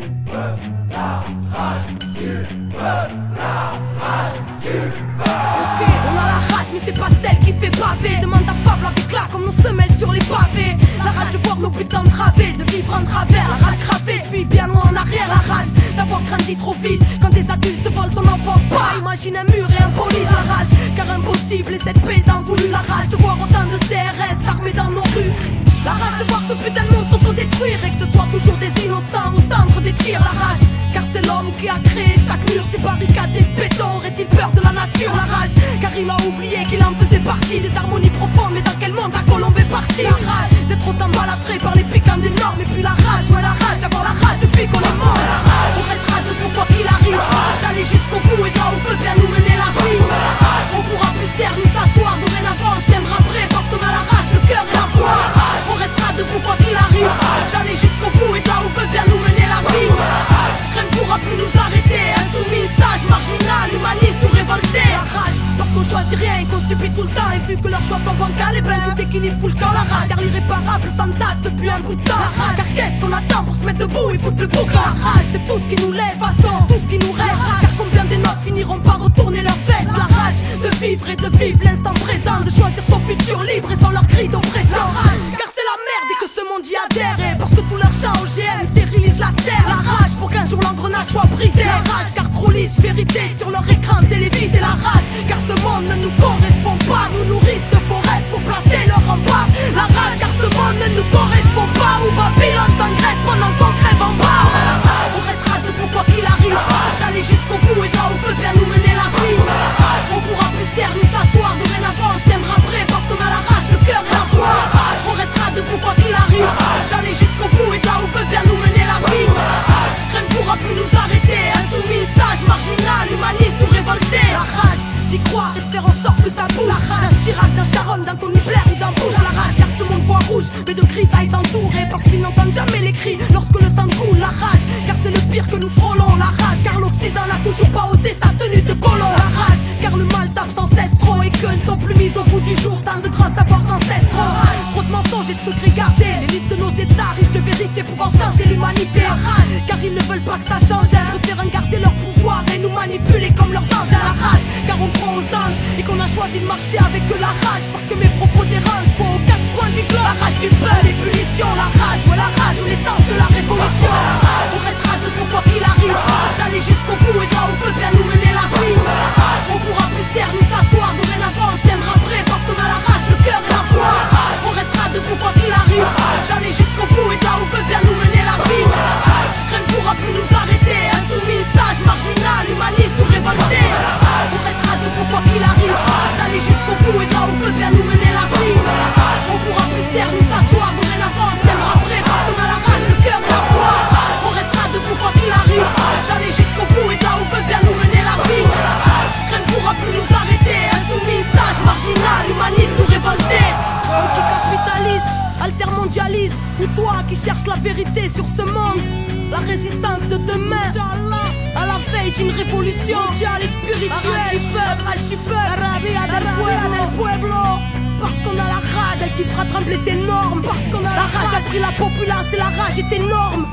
Ok, on a la rage mais c'est pas celle qui fait baver. Demande à Fable avec là comme nos semelles sur les pavés. La rage de voir nos putains entravés, de vivre en travers. La rage gravée puis bien loin en arrière. La rage d'avoir grandi trop vite quand des adultes volent ton enfance. Pas imagine un mur et un poli de la rage. Car impossible et cette paysan voulu. La rage de voir autant de CRS armés dans nos rues. La rage de voir ce putain de monde s'autodétruire et que ce soit toujours des innocents au centre des tirs. La rage, car c'est l'homme qui a créé chaque mur, ces barricades et béton. Aurait-il peur de la nature? La rage, car il a oublié qu'il en faisait partie. Des harmonies profondes, mais dans quel monde la colombe est partie? La rage d'être autant balafré par les piquants des normes. Et puis la rage, ouais la rage d'avoir la rage depuis qu'on est mort. On restera debout quoi qu'il arrive, d'aller jusqu'au bout et là où veut bien nous mener la vie. On pourra plus se taire ni s'asseoir, dorénavant on se tiendra prêt parce qu'on a la rage, le cœur et la foi. On restera debout quoi qu'il arrive, d'aller jusqu'au bout et là où veut bien nous mener la vie. Rien ne pourra plus nous arrêter, insoumis, sage, marginal, humaniste ou révolté. La rage, parce qu'on choisit rien et qu'on subit tout le temps. Et vu que leurs choix sont bancals, et ben tout équilibre fout le camp. La rage, car l'irréparable s'entasse depuis un bout de temps. La rage, car qu'est-ce qu'on attend pour se mettre debout et foutre le boucan? La rage, c'est tout ce qui nous laisse, façon, tout ce qui nous reste. Car combien des notes finiront par retourner leurs vestes? La rage, de vivre et de vivre l'instant présent, de choisir son futur libre et sans leur cri d'oppression. La rage, car c'est la merde et que ce monde y adhère. Et parce que tout leur chant OGM stérilise la terre. La rage, pour qu'un jour l'engrenage soit brisé. La rage, car trop lisse, vérité sur leur écran télévisé. La rage, car ce monde ne nous correspond pas. Nous nourrissent de faux rêves pour placer leur rempart. La rage, car ce monde ne nous correspond pas. Où Babylone s'engraisse pendant qu'on crève en bas. On restera debout quoi qu'il arrive, d'aller jusqu'au bout et là où veut bien nous mener la vie. On pourra plus se taire ni s'asseoir, dorénavant on se tiendra prêt parce qu'on a la rage, le cœur et la foi. On restera debout quoi qu'il arrive, d'aller jusqu'au bout et là où veut bien nous mener la vie. Rien ne pourra plus nous arrêter, insoumis, sage, marginal, humaniste ou révolté. La rage d'y croire et de faire en sorte que ça bouge. La rage d'un Chirac, d'un Sharon, d'un Tony Blair ou d'un Bush. La rage car ce monde voit rouge, mais de grisailles s'entourer parce qu'ils n'entendent jamais les cris lorsque le sang coule. La rage car c'est le pire que nous frôlons. La rage car l'Occident n'a toujours pas ôté sa tenue de colon. La rage car le mal tape sans cesse trop et que ne sont plus mis au bout du jour tant de grands savoirs ancestraux. Trop de mensonges et de secrets gardés, l'élite de nos états riches de vérité pouvant changer l'humanité. La rage car ils ne veulent pas que ça change, ils préfèrent garder leur pouvoir et nous manipuler comme leurs anges. À la rage car on prend aux anges et qu'on a choisi de marcher avec la rage parce que mes propos dérangent, faut aux quatre coins du globe. La rage du peuple, l'ébullition, la rage, ouais la rage ou l'essence de la révolution. On restera debout quoi qu'il arrive, d'aller jusqu'au bout et là où veut bien nous mener la vie. On pourra plus se taire ni s'asseoir, dorénavant on se tiendra prêt parce qu'on a la rage, le cœur et la foi. On restera debout quoi qu'il arrive, d'aller jusqu'au bout et là où veut bien nous mener la vie. Rien ne pourra plus nous arrêter, insoumis, sage, marginal, humaniste ou révolté. On restera debout quoi qu'il arrive, d'aller jusqu'au bout et là où veut bien nous mener la vie. On pourra plus se taire ni s'asseoir, dorénavant on se tiendra prêt parce qu'on a la rage, le cœur et la foi. On restera debout quoi qu'il arrive, d'aller jusqu'au bout et là où veut bien nous mener la vie. Rien ne pourra plus nous arrêter, insoumis, sage, marginal, humaniste ou révolté. Anticapitaliste, altermondialiste, ou toi qui cherches la vérité sur ce monde. La résistance de demain, Inch'Allah, à la veille d'une révolution mondiale et spirituelle. La rage du peuple, la rabia del pueblo. Parce qu'on a la rage, elle qui fera trembler tes normes. Parce qu'on a la rage a pris la populace et la rage est énorme.